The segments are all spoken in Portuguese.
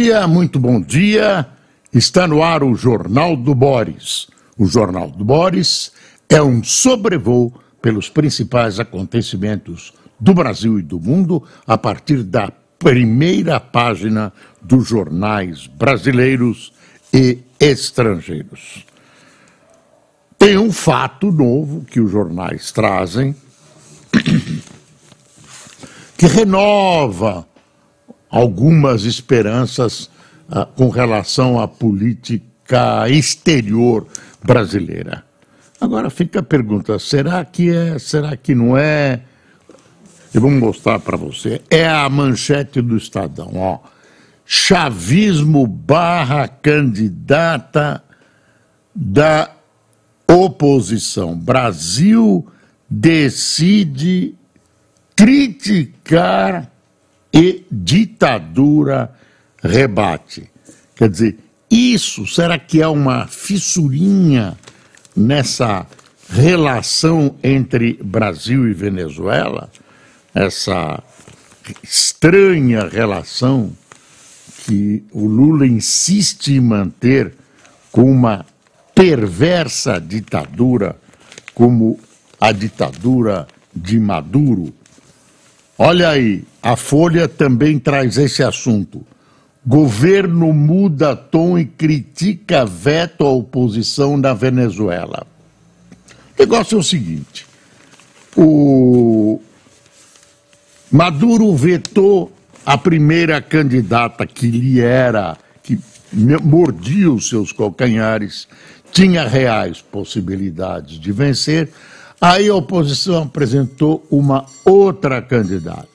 dia, muito bom dia. Está no ar o Jornal do Boris. O Jornal do Boris é um sobrevoo pelos principais acontecimentos do Brasil e do mundo a partir da primeira página dos jornais brasileiros e estrangeiros. Tem um fato novo que os jornais trazem que renova algumas esperanças com relação à política exterior brasileira. Agora fica a pergunta, será que é, será que não é? Eu vou mostrar para você. É a manchete do Estadão, ó. Chavismo barra candidata da oposição. Brasil decide criticar e ditadura rebate. Quer dizer, isso, será que é uma fissurinha nessa relação entre Brasil e Venezuela? Essa estranha relação que o Lula insiste em manter com uma perversa ditadura como a ditadura de Maduro. Olha aí, a Folha também traz esse assunto. Governo muda tom e critica veto à oposição na Venezuela. O negócio é o seguinte, o Maduro vetou a primeira candidata que mordia os seus calcanhares, tinha reais possibilidades de vencer. Aí a oposição apresentou uma outra candidata.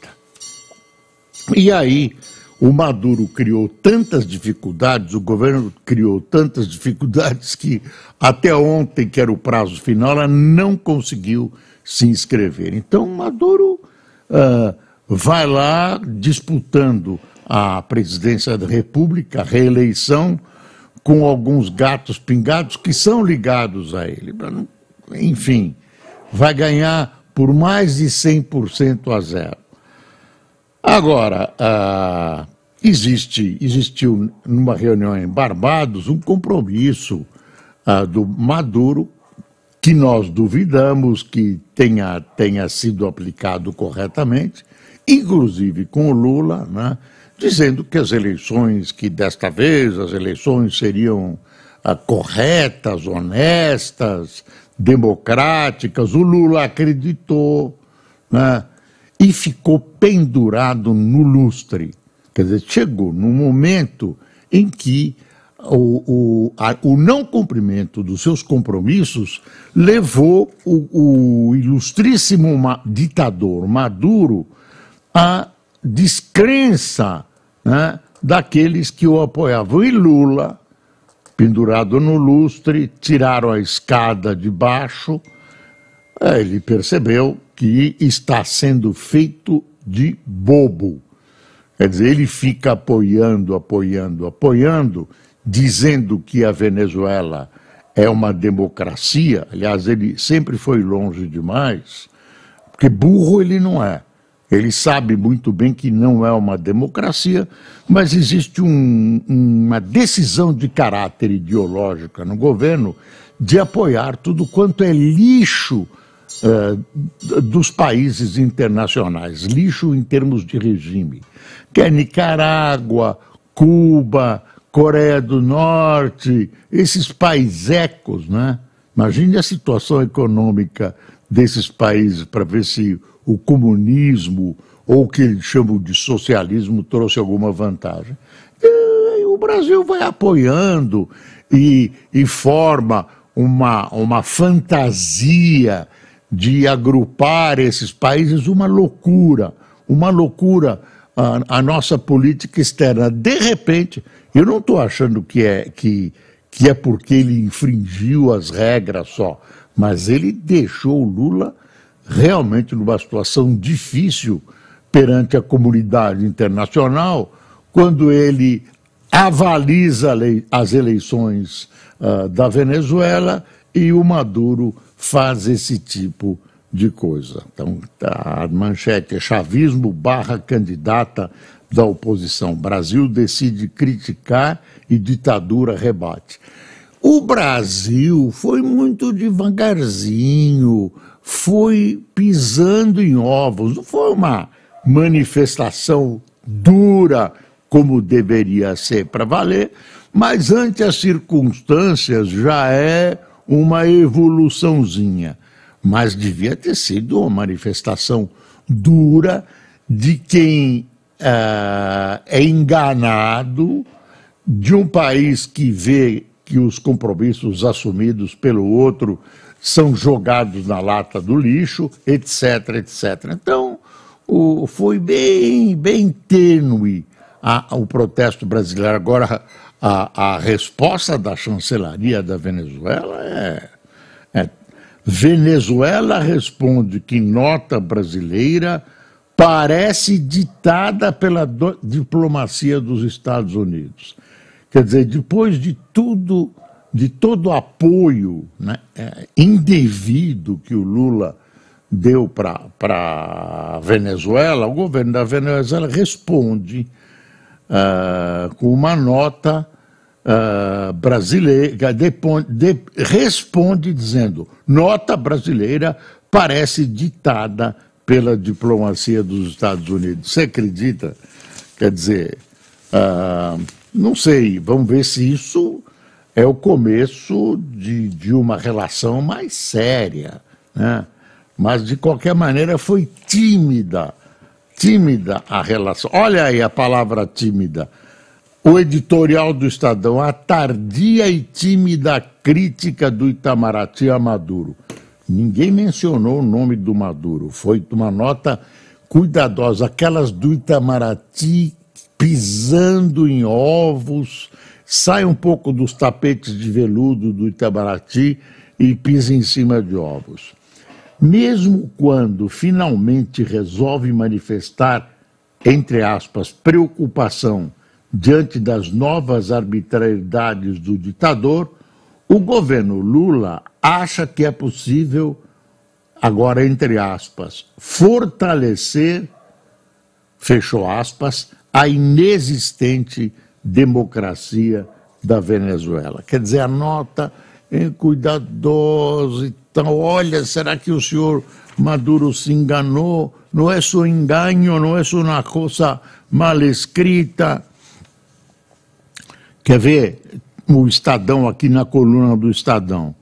E aí o Maduro criou tantas dificuldades, o governo criou tantas dificuldades que até ontem, que era o prazo final, ela não conseguiu se inscrever. Então o Maduro vai lá disputando a presidência da República, a reeleição, com alguns gatos pingados que são ligados a ele. Enfim, vai ganhar por mais de 100% a zero. Agora, existiu numa reunião em Barbados um compromisso do Maduro que nós duvidamos que tenha sido aplicado corretamente, inclusive com o Lula, né, dizendo que as eleições, que desta vez as eleições seriam corretas, honestas, democráticas. O Lula acreditou, né, e ficou pendurado no lustre. Quer dizer, chegou num momento em que o não cumprimento dos seus compromissos levou o ilustríssimo ditador Maduro à descrença, né, daqueles que o apoiavam. E Lula, pendurado no lustre, tiraram a escada de baixo, ele percebeu que está sendo feito de bobo. Quer dizer, ele fica apoiando, dizendo que a Venezuela é uma democracia. Aliás, ele sempre foi longe demais, porque burro ele não é. Ele sabe muito bem que não é uma democracia, mas existe uma decisão de caráter ideológico no governo de apoiar tudo quanto é lixo dos países internacionais, lixo em termos de regime, que é Nicarágua, Cuba, Coreia do Norte, esses paisecos, né? Imagine a situação econômica desses países para ver se o comunismo ou o que eles chamam de socialismo trouxe alguma vantagem. E o Brasil vai apoiando e forma uma fantasia de agrupar esses países, uma loucura a nossa política externa. De repente, eu não estou achando que é porque ele infringiu as regras só, mas ele deixou o Lula realmente numa situação difícil perante a comunidade internacional, quando ele avaliza as eleições da Venezuela e o Maduro faz esse tipo de coisa. Então, a manchete é chavismo barra candidata da oposição. Brasil decide criticar e ditadura rebate. O Brasil foi muito devagarzinho, foi pisando em ovos, não foi uma manifestação dura como deveria ser para valer, mas ante as circunstâncias já é uma evoluçãozinha. Mas devia ter sido uma manifestação dura de quem é enganado, de um país que vê que os compromissos assumidos pelo outro são jogados na lata do lixo, etc, etc. Então, foi bem tênue o protesto brasileiro. Agora, a resposta da chancelaria da Venezuela Venezuela responde que nota brasileira parece ditada pela diplomacia dos Estados Unidos. Quer dizer, depois de todo o apoio, né, indevido que o Lula deu para a Venezuela, o governo da Venezuela responde com uma nota brasileira, responde dizendo: nota brasileira parece ditada pela diplomacia dos Estados Unidos. Você acredita? Quer dizer, não sei, vamos ver se isso é o começo de uma relação mais séria, né? Mas, de qualquer maneira, foi tímida a relação. Olha aí a palavra tímida. O editorial do Estadão: a tardia e tímida crítica do Itamaraty a Maduro. Ninguém mencionou o nome do Maduro, foi uma nota cuidadosa. Aquelas do Itamaraty pisando em ovos, sai um pouco dos tapetes de veludo do Itamaraty e pisa em cima de ovos. Mesmo quando finalmente resolve manifestar, entre aspas, preocupação diante das novas arbitrariedades do ditador, o governo Lula acha que é possível, agora entre aspas, fortalecer, fechou aspas, a inexistente democracia da Venezuela. Quer dizer, a nota é cuidadosa e tal. Olha, será que o senhor Maduro se enganou? Não é só engano, não é só uma coisa mal escrita. Quer ver o Estadão aqui na coluna do Estadão?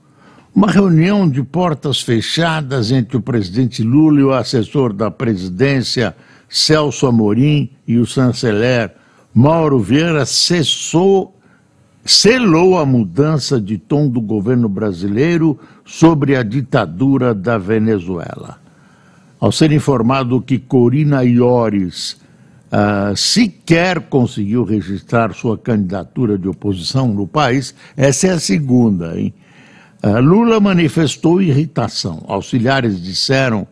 Uma reunião de portas fechadas entre o presidente Lula e o assessor da presidência, Celso Amorim, e o chanceler Mauro Vieira selou a mudança de tom do governo brasileiro sobre a ditadura da Venezuela. Ao ser informado que Corina Iores sequer conseguiu registrar sua candidatura de oposição no país, essa é a segunda, hein? Lula manifestou irritação. Auxiliares disseram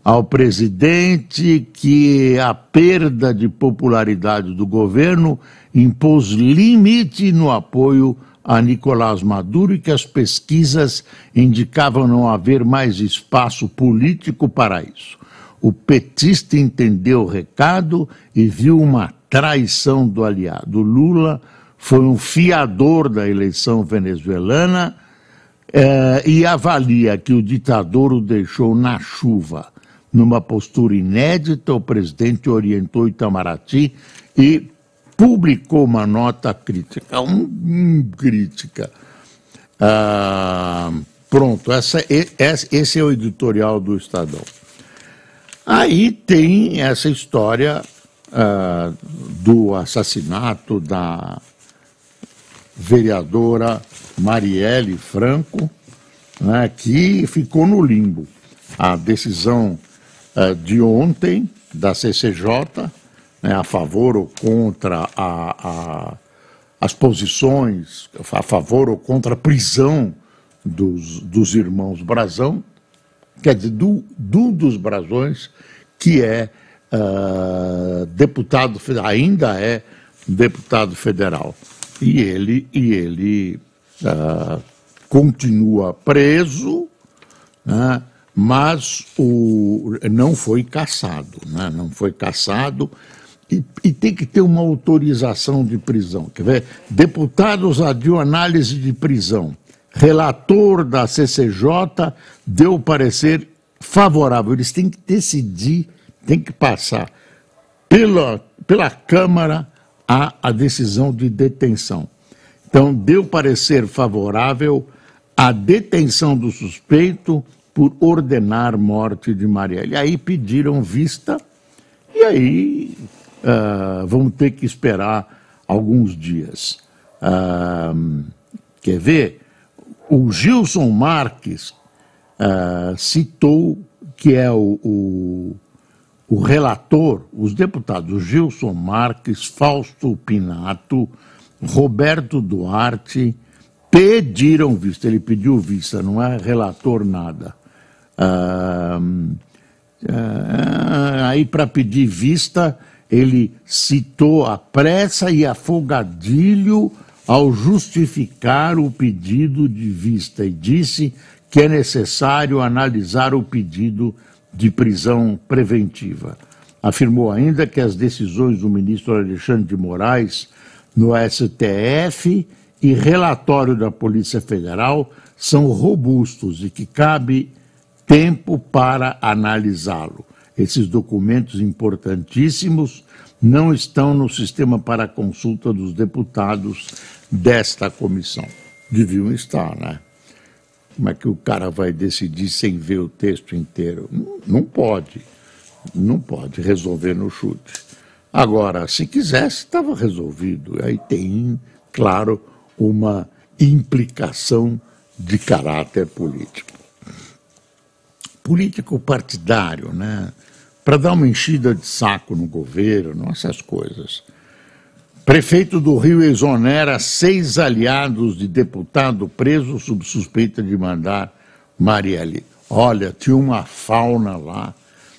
ao presidente que a perda de popularidade do governo impôs limite no apoio a Nicolás Maduro e que as pesquisas indicavam não haver mais espaço político para isso. O petista entendeu o recado e viu uma traição do aliado. Lula foi um fiador da eleição venezuelana e avalia que o ditador o deixou na chuva. Numa postura inédita, o presidente orientou Itamaraty e publicou uma nota crítica. Crítica. Pronto, esse é o editorial do Estadão. Aí tem essa história do assassinato da vereadora Marielle Franco, né, que ficou no limbo. A decisão de ontem da CCJ, né, a favor ou contra as posições, a favor ou contra a prisão dos irmãos Brazão, quer dizer, dos Brazões, que é deputado, ainda é deputado federal. E ele continua preso, né, mas não foi cassado, né? Não foi cassado e tem que ter uma autorização de prisão. Quer ver? Deputados adiam análise de prisão. Relator da CCJ deu parecer favorável. Eles têm que decidir, têm que passar pela Câmara a decisão de detenção. Então, deu parecer favorável à detenção do suspeito por ordenar morte de Marielle. Aí pediram vista e aí vamos ter que esperar alguns dias. Quer ver? O Gilson Marques citou que é o relator, os deputados Gilson Marques, Fausto Pinato, Roberto Duarte pediram vista. Ele pediu vista, não é relator nada. Aí, para pedir vista, ele citou a pressa e afogadilho ao justificar o pedido de vista e disse que é necessário analisar o pedido de prisão preventiva. Afirmou ainda que as decisões do ministro Alexandre de Moraes no STF e relatório da Polícia Federal são robustos e que cabe tempo para analisá-lo. Esses documentos importantíssimos não estão no sistema para consulta dos deputados desta comissão. Deviam estar, né? Como é que o cara vai decidir sem ver o texto inteiro? Não pode. Não pode resolver no chute. Agora, se quisesse, estava resolvido. Aí tem, claro, uma implicação de caráter político. Político partidário, né? Para dar uma enchida de saco no governo, essas coisas. Prefeito do Rio exonera 6 aliados de deputado preso sob suspeita de mandar Marielle. Olha, tinha uma fauna lá,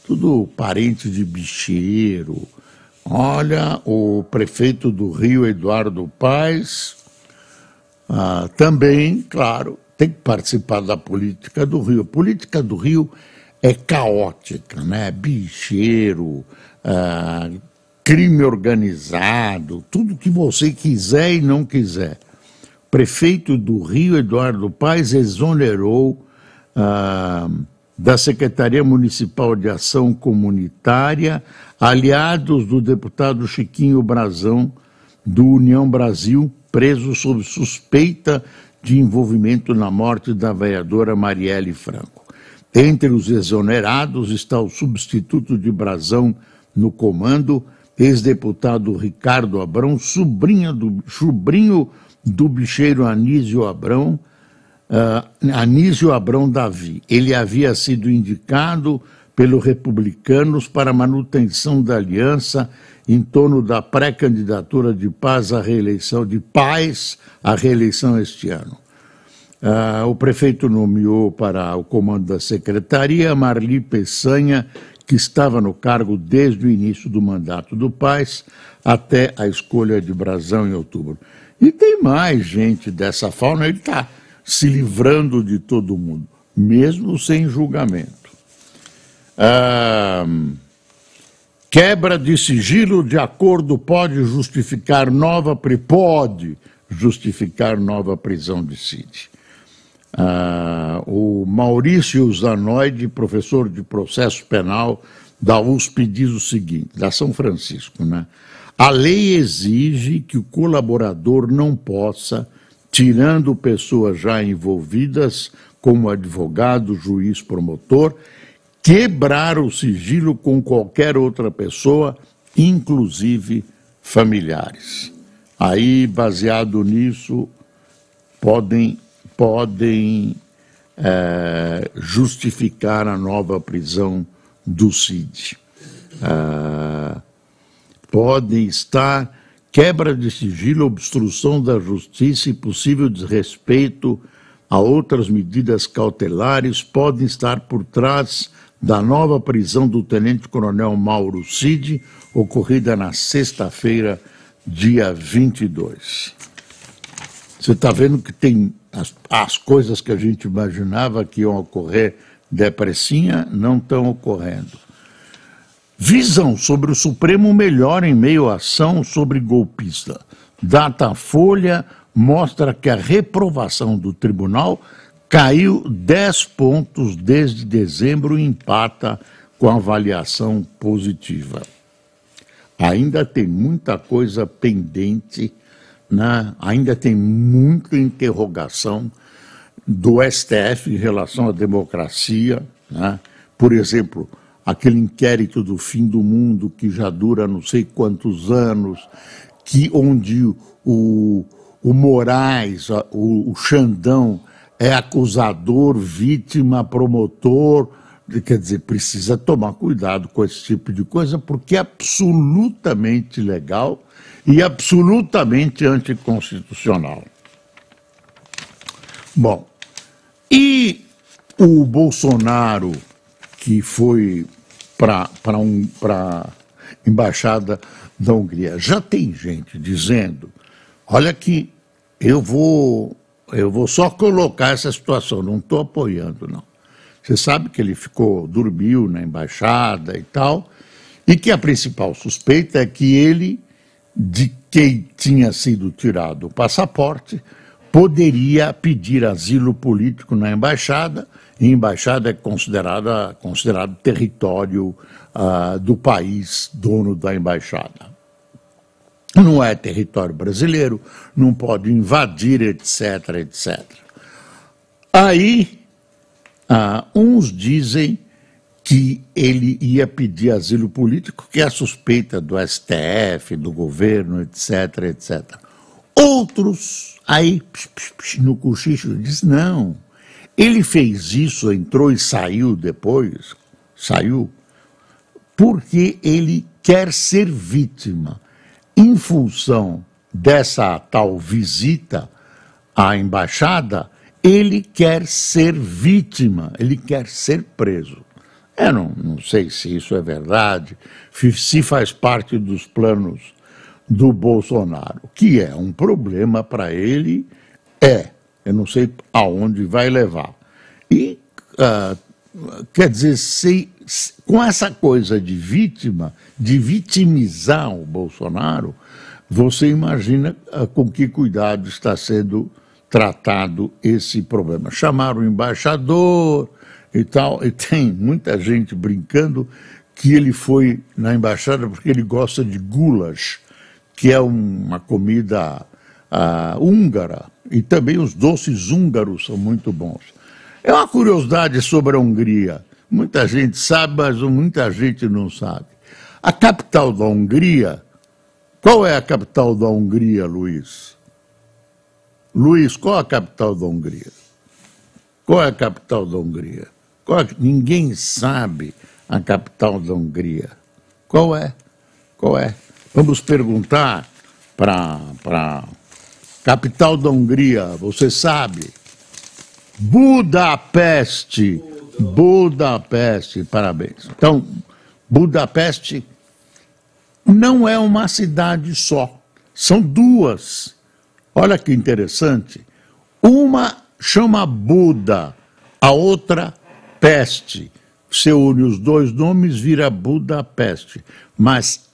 tudo parente de bicheiro. Olha, o prefeito do Rio, Eduardo Paes, também, claro, tem que participar da política do Rio. A política do Rio é caótica, né? Bicheiro, crime organizado, tudo que você quiser e não quiser. O prefeito do Rio, Eduardo Paes, exonerou da Secretaria Municipal de Ação Comunitária aliados do deputado Chiquinho Brazão, do União Brasil, preso sob suspeita de envolvimento na morte da vereadora Marielle Franco. Entre os exonerados está o substituto de Brazão no comando, ex-deputado Ricardo Abrão, sobrinho do bicheiro Anísio Abrão Davi. Ele havia sido indicado pelos republicanos para manutenção da aliança em torno da pré-candidatura de Paes à reeleição este ano. O prefeito nomeou para o comando da secretaria Marli Peçanha, que estava no cargo desde o início do mandato do Paes até a escolha de Brazão em outubro. E tem mais gente dessa fauna, ele está se livrando de todo mundo, mesmo sem julgamento. Quebra de sigilo de acordo pode justificar nova prisão de Cid. O Maurício Zanoide, professor de processo penal da USP, diz o seguinte, da São Francisco, né? A lei exige que o colaborador não possa, tirando pessoas já envolvidas, como advogado, juiz, promotor, quebrar o sigilo com qualquer outra pessoa, inclusive familiares. Aí, baseado nisso, podem justificar a nova prisão do Cid. Podem estar quebra de sigilo, obstrução da justiça e possível desrespeito a outras medidas cautelares podem estar por trás da nova prisão do tenente-coronel Mauro Cid, ocorrida na sexta-feira, dia 22. Você está vendo que tem as coisas que a gente imaginava que iam ocorrer depressinha não estão ocorrendo. Visão sobre o Supremo melhora em meio à ação sobre golpista. Datafolha mostra que a reprovação do tribunal caiu 10 pontos desde dezembro e empata com a avaliação positiva. Ainda tem muita coisa pendente, né? Ainda tem muita interrogação do STF em relação à democracia, né? Por exemplo, aquele inquérito do fim do mundo que já dura não sei quantos anos, onde o Moraes, o Xandão, é acusador, vítima, promotor. Quer dizer, precisa tomar cuidado com esse tipo de coisa, porque é absolutamente ilegal e absolutamente anticonstitucional. Bom, e o Bolsonaro, que foi para a embaixada da Hungria, já tem gente dizendo, olha que eu vou só colocar essa situação, não estou apoiando, não. Você sabe que ele dormiu na embaixada e tal, e que a principal suspeita é que ele, de quem tinha sido tirado o passaporte, poderia pedir asilo político na embaixada, e a embaixada é considerado território do país dono da embaixada. Não é território brasileiro, não pode invadir, etc, etc. Aí, uns dizem que ele ia pedir asilo político, que é a suspeita do STF, do governo, etc, etc. Outros, aí, no cochicho, dizem, não, ele fez isso, entrou e saiu depois, porque ele quer ser vítima. Em função dessa tal visita à embaixada, ele quer ser vítima, ele quer ser preso. Eu não sei se isso é verdade, se faz parte dos planos do Bolsonaro, que é um problema para ele, eu não sei aonde vai levar. E, quer dizer, com essa coisa de vítima, de vitimizar o Bolsonaro, você imagina com que cuidado está sendo tratado esse problema. Chamaram o embaixador e tal, e tem muita gente brincando que ele foi na embaixada porque ele gosta de goulash, que é uma comida húngara, e também os doces húngaros são muito bons. É uma curiosidade sobre a Hungria. Muita gente sabe, mas muita gente não sabe. A capital da Hungria, qual é a capital da Hungria, Luiz? Luiz, qual é a capital da Hungria? Qual é a capital da Hungria? Ninguém sabe a capital da Hungria. Qual é? Qual é? Vamos perguntar para capital da Hungria, você sabe? Budapeste. Budapeste, parabéns. Então, Budapeste não é uma cidade só, são duas. Olha que interessante. Uma chama Buda, a outra Peste. Você une os dois nomes, vira Budapeste. Mas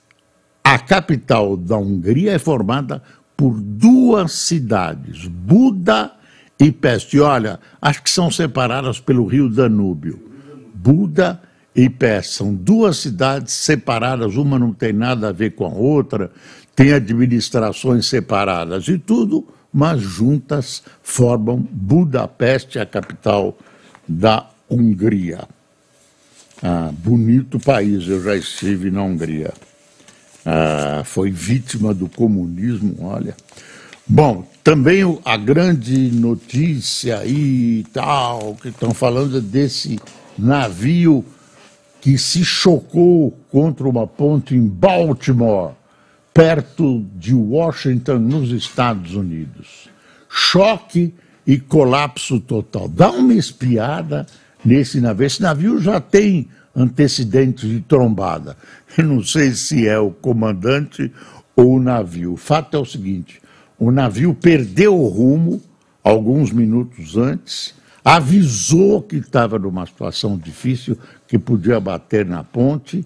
a capital da Hungria é formada por duas cidades, Buda e Peste. Olha, acho que são separadas pelo rio Danúbio. Buda e Peste são duas cidades separadas, uma não tem nada a ver com a outra, tem administrações separadas e tudo, mas juntas formam Budapeste, a capital da Hungria. Bonito país, eu já estive na Hungria. Foi vítima do comunismo, olha. Bom, também a grande notícia aí e tal, que estão falando desse navio que se chocou contra uma ponte em Baltimore, perto de Washington, nos Estados Unidos. Choque e colapso total. Dá uma espiada nesse navio. Esse navio já tem antecedentes de trombada. Eu não sei se é o comandante ou o navio. O fato é o seguinte, o navio perdeu o rumo alguns minutos antes, avisou que estava numa situação difícil, que podia bater na ponte.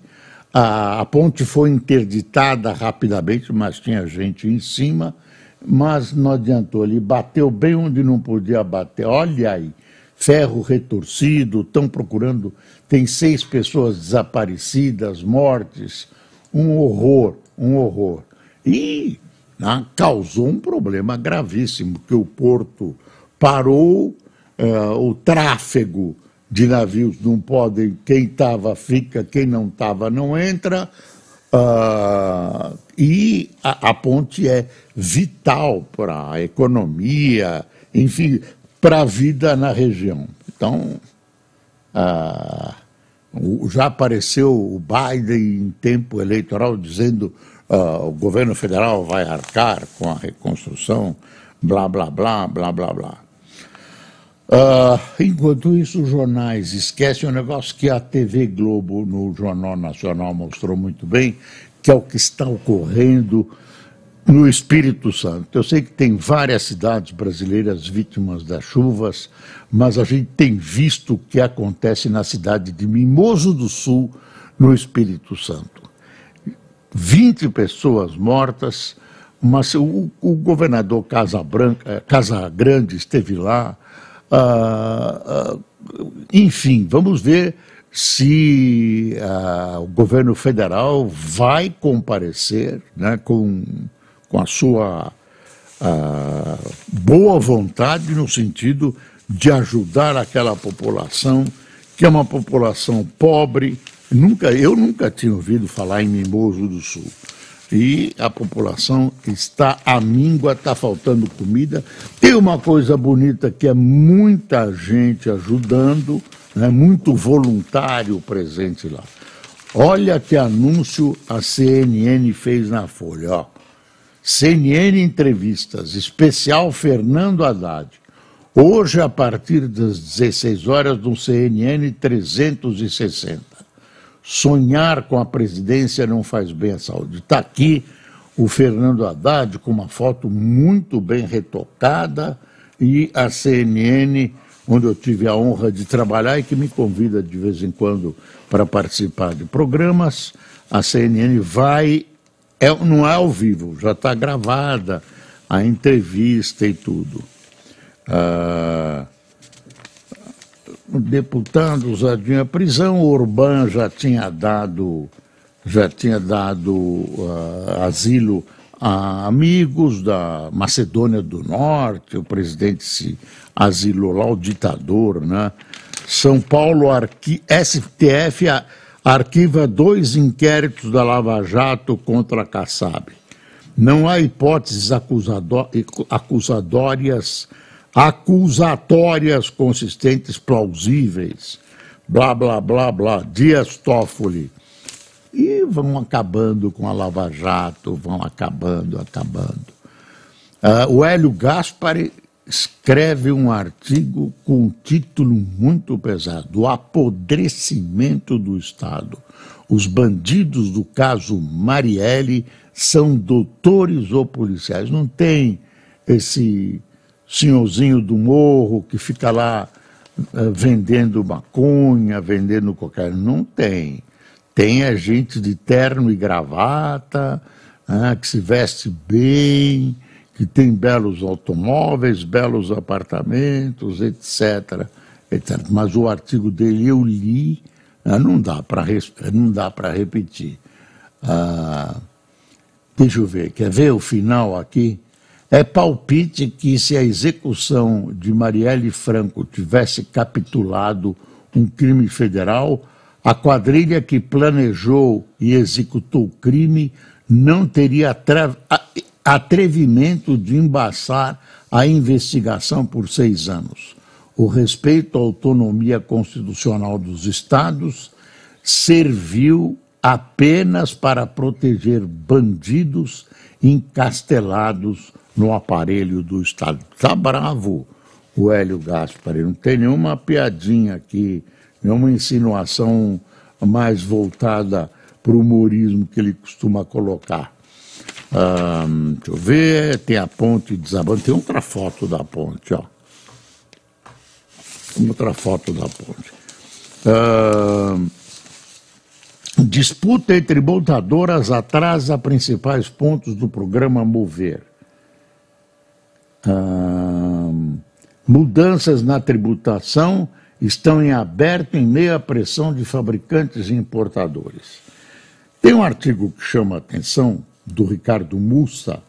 A ponte foi interditada rapidamente, mas tinha gente em cima, mas não adiantou, ele bateu bem onde não podia bater. Olha aí, ferro retorcido, estão procurando, tem 6 pessoas desaparecidas, mortes, um horror, um horror. E causou um problema gravíssimo, que o porto parou, o tráfego de navios não podem, quem estava fica, quem não estava não entra, e a ponte é vital para a economia, enfim, para a vida na região. Então, já apareceu o Biden em tempo eleitoral dizendo o governo federal vai arcar com a reconstrução, blá, blá, blá, blá, blá, blá. Enquanto isso, os jornais esquecem um negócio que a TV Globo, no Jornal Nacional, mostrou muito bem, que é o que está ocorrendo no Espírito Santo. Eu sei que tem várias cidades brasileiras vítimas das chuvas, mas a gente tem visto o que acontece na cidade de Mimoso do Sul, no Espírito Santo. 20 pessoas mortas, mas o governador Casagrande esteve lá. Enfim, vamos ver se o governo federal vai comparecer, né, com a sua boa vontade no sentido de ajudar aquela população, que é uma população pobre. Eu nunca tinha ouvido falar em Mimoso do Sul. E a população está à míngua, está faltando comida. Tem uma coisa bonita que é muita gente ajudando, né, muito voluntário presente lá. Olha que anúncio a CNN fez na Folha. Ó. CNN Entrevistas, especial Fernando Haddad. Hoje, a partir das 16 horas, no CNN 360. Sonhar com a presidência não faz bem à saúde. Está aqui o Fernando Haddad com uma foto muito bem retocada e a CNN, onde eu tive a honra de trabalhar e que me convida de vez em quando para participar de programas. A CNN não é ao vivo, já está gravada a entrevista e tudo. Deputados adiam a prisão, Orbán já tinha dado asilo a amigos da Macedônia do Norte, o presidente se asilou lá, o ditador, né? São Paulo, STF arquiva 2 inquéritos da Lava Jato contra a Kassab. Não há hipóteses acusatórias consistentes, plausíveis, blá, blá, blá, blá, Dias Toffoli. E vão acabando com a Lava Jato, vão acabando. O Hélio Gaspari escreve um artigo com um título muito pesado, O Apodrecimento do Estado. Os bandidos do caso Marielle são doutores ou policiais. Não tem esse senhorzinho do morro que fica lá vendendo maconha, vendendo cocaína. Não tem. Tem a gente de terno e gravata, que se veste bem, que tem belos automóveis, belos apartamentos, etc. Mas o artigo dele eu li, não dá para repetir. Deixa eu ver, quer ver o final aqui? É palpite que se a execução de Marielle Franco tivesse capitulado um crime federal, a quadrilha que planejou e executou o crime não teria atrevimento de embaçar a investigação por 6 anos. O respeito à autonomia constitucional dos estados serviu apenas para proteger bandidos encastelados no aparelho do Estado. Está bravo o Hélio Gaspari, não tem nenhuma piadinha aqui, nenhuma insinuação mais voltada para o humorismo que ele costuma colocar. Deixa eu ver, tem a ponte desabando, tem outra foto da ponte, ó. outra foto da ponte. Disputa entre montadoras atrasa principais pontos do programa Mover. Mudanças na tributação estão em aberto em meio à pressão de fabricantes e importadores. Tem um artigo que chama a atenção, do Ricardo Mussa.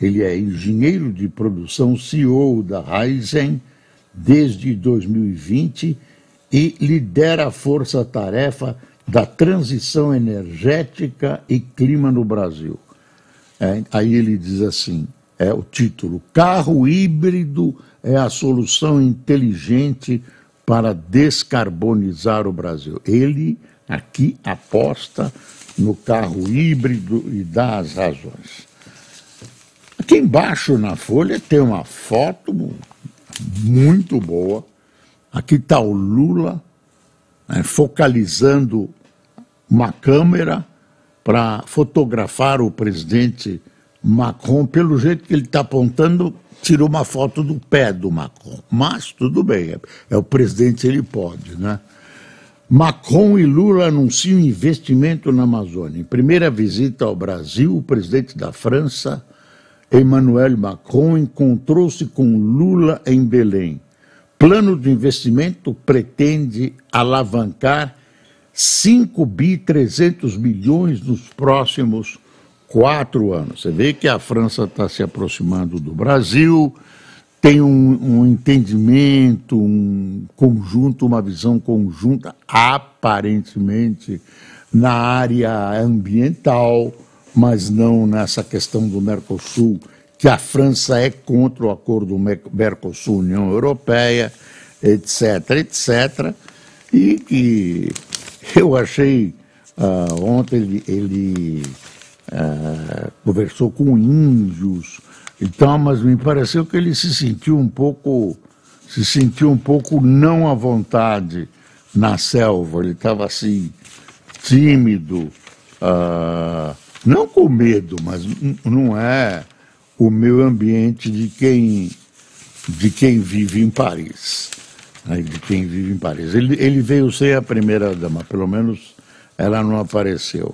Ele é engenheiro de produção, CEO da Raizen desde 2020 e lidera a força-tarefa da transição energética e clima no Brasil. Aí ele diz assim, o título: carro híbrido é a solução inteligente para descarbonizar o Brasil. Ele aqui aposta no carro híbrido e dá as razões. Aqui embaixo na folha tem uma foto muito boa. Aqui está o Lula, focalizando uma câmera para fotografar o presidente Macron. Pelo jeito que ele está apontando, tirou uma foto do pé do Macron. Mas tudo bem, é o presidente, ele pode, né? Macron e Lula anunciam investimento na Amazônia. Em primeira visita ao Brasil, o presidente da França, Emmanuel Macron, encontrou-se com Lula em Belém. Plano de investimento pretende alavancar 5.300 bilhões nos próximos 4 anos. Você vê que a França está se aproximando do Brasil, tem um entendimento, um conjunto, uma visão conjunta, aparentemente, na área ambiental, mas não nessa questão do Mercosul, que a França é contra o acordo Mercosul-União Europeia, etc., etc., e que eu achei, ontem ele conversou com índios, então, mas me pareceu que ele se sentiu um pouco não à vontade na selva. Ele estava assim, tímido, não com medo, mas não é o meu ambiente de quem vive em Paris. De quem vive em Paris. Ele veio sem a primeira-dama, pelo menos ela não apareceu.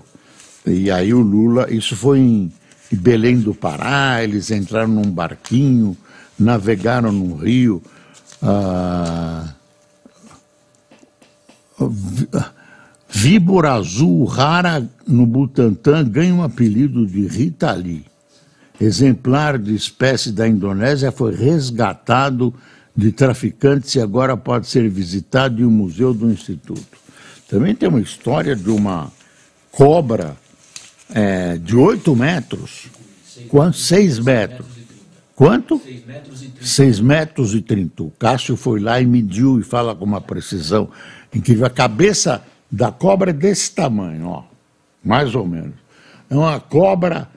E aí o Lula, isso foi em Belém do Pará, eles entraram num barquinho, navegaram no rio. Víbora azul rara no Butantã ganha um apelido de Ritali. Exemplar de espécie da Indonésia foi resgatado de traficantes e agora pode ser visitado em um museu do Instituto. Também tem uma história de uma cobra de 8 metros. Quanto? 6 metros. Quanto? 6 metros e 30. O Cássio foi lá e mediu e fala com uma precisão incrível. A cabeça da cobra é desse tamanho, ó, mais ou menos. É uma cobra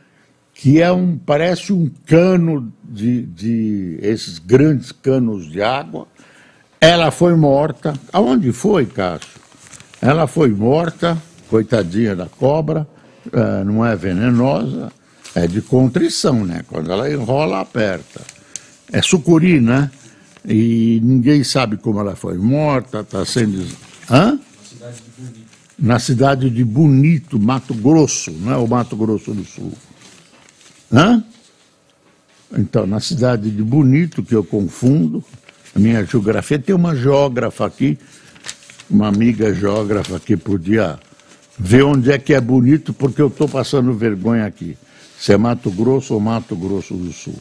que parece um cano de esses grandes canos de água. Ela foi morta. Aonde foi, Cássio? Ela foi morta, coitadinha da cobra, não é venenosa, é de contrição, né? Quando ela enrola, aperta. É sucuri, né? E ninguém sabe como ela foi morta, está sendo... Hã? Na cidade de Bonito, Mato Grosso, não é o Mato Grosso do Sul. Hã? Então, na cidade de Bonito, que eu confundo, a minha geografia, tem uma geógrafa aqui, uma amiga geógrafa que podia ver onde é que é bonito, porque eu estou passando vergonha aqui. Se é Mato Grosso ou Mato Grosso do Sul.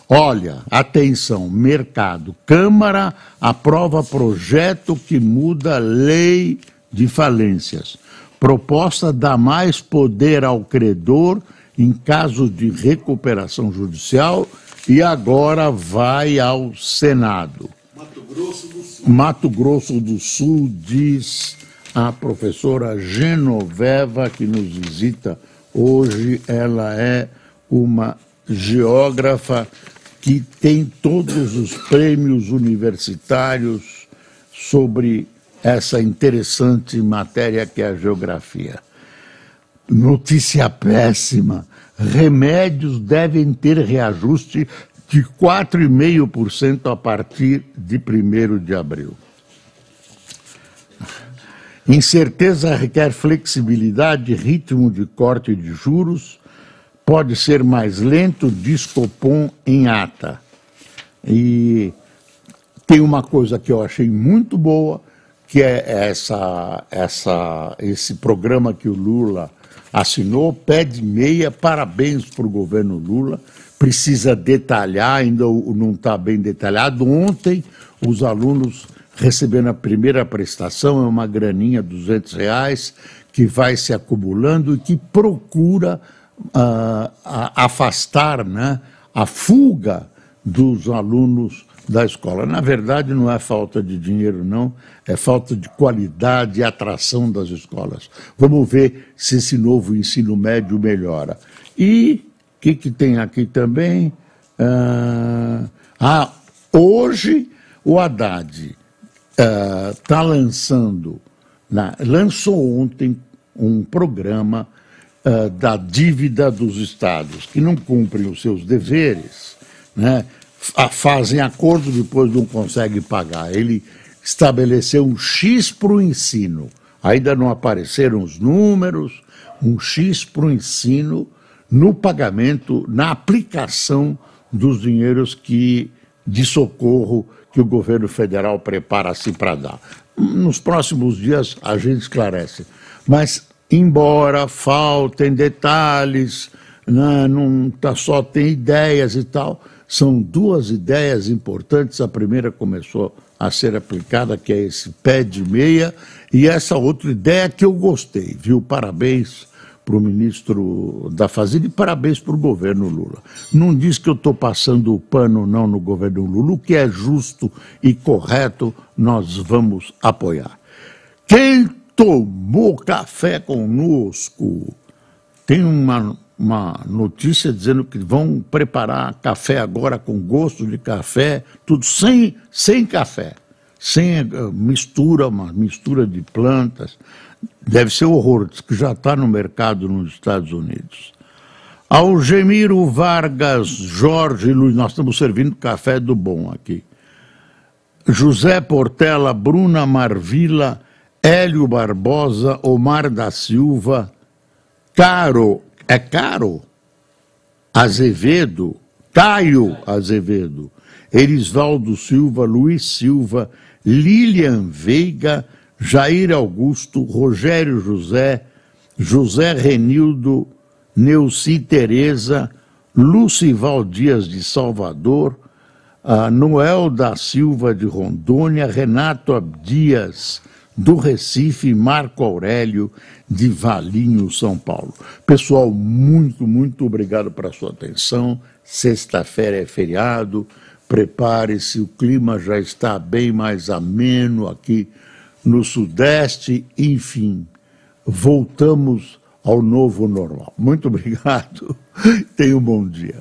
Olha, atenção, mercado. Câmara aprova projeto que muda a lei de falências. Proposta dá mais poder ao credor em caso de recuperação judicial e agora vai ao Senado. Mato Grosso do Sul. Mato Grosso do Sul, diz a professora Genoveva, que nos visita hoje. Ela é uma geógrafa que tem todos os prêmios universitários sobre essa interessante matéria que é a geografia. Notícia péssima: remédios devem ter reajuste de 4,5% a partir de 1º de abril. Incerteza requer flexibilidade, ritmo de corte de juros, pode ser mais lento, diz Copom em ata. E tem uma coisa que eu achei muito boa, que é esse programa que o Lula assinou, pé de meia, parabéns para o governo Lula, precisa detalhar, ainda não está bem detalhado. Ontem, os alunos receberam a primeira prestação, é uma graninha, R$200, que vai se acumulando e que procura afastar, né, a fuga dos alunos da escola. Na verdade, não é falta de dinheiro, não, é falta de qualidade e atração das escolas. Vamos ver se esse novo ensino médio melhora. E o que tem aqui também? Hoje o Haddad está lançou ontem um programa da dívida dos estados, que não cumprem os seus deveres, né? Fazem acordo, depois não conseguem pagar. Ele estabeleceu um X para o ensino. Ainda não apareceram os números, um X para o ensino no pagamento, na aplicação dos dinheiros de socorro que o governo federal prepara-se para dar. Nos próximos dias a gente esclarece. Mas, embora faltem detalhes, né, não só tem ideias e tal, são duas ideias importantes. A primeira começou a ser aplicada, que é esse pé de meia, e essa outra ideia que eu gostei, viu? Parabéns para o ministro da Fazenda e parabéns para o governo Lula. Não diz que eu estou passando o pano, não, no governo Lula. O que é justo e correto, nós vamos apoiar. Quem tomou café conosco? Tem uma notícia dizendo que vão preparar café agora com gosto de café, tudo sem café, sem uma mistura de plantas. Deve ser horror, diz que já está no mercado nos Estados Unidos. Algemiro Vargas, Jorge Luiz, nós estamos servindo café do bom aqui. José Portela, Bruna Marvila, Hélio Barbosa, Omar da Silva, Caro Azevedo, Caio Azevedo, Erisvaldo Silva, Luiz Silva, Lilian Veiga, Jair Augusto, Rogério José, José Renildo, Neuci Tereza, Lucival Dias de Salvador, Noel da Silva de Rondônia, Renato Abdias do Recife, Marco Aurélio de Valinho, São Paulo. Pessoal, muito obrigado pela sua atenção. Sexta-feira é feriado, prepare-se, o clima já está bem mais ameno aqui no Sudeste, enfim, voltamos ao novo normal. Muito obrigado, tenha um bom dia.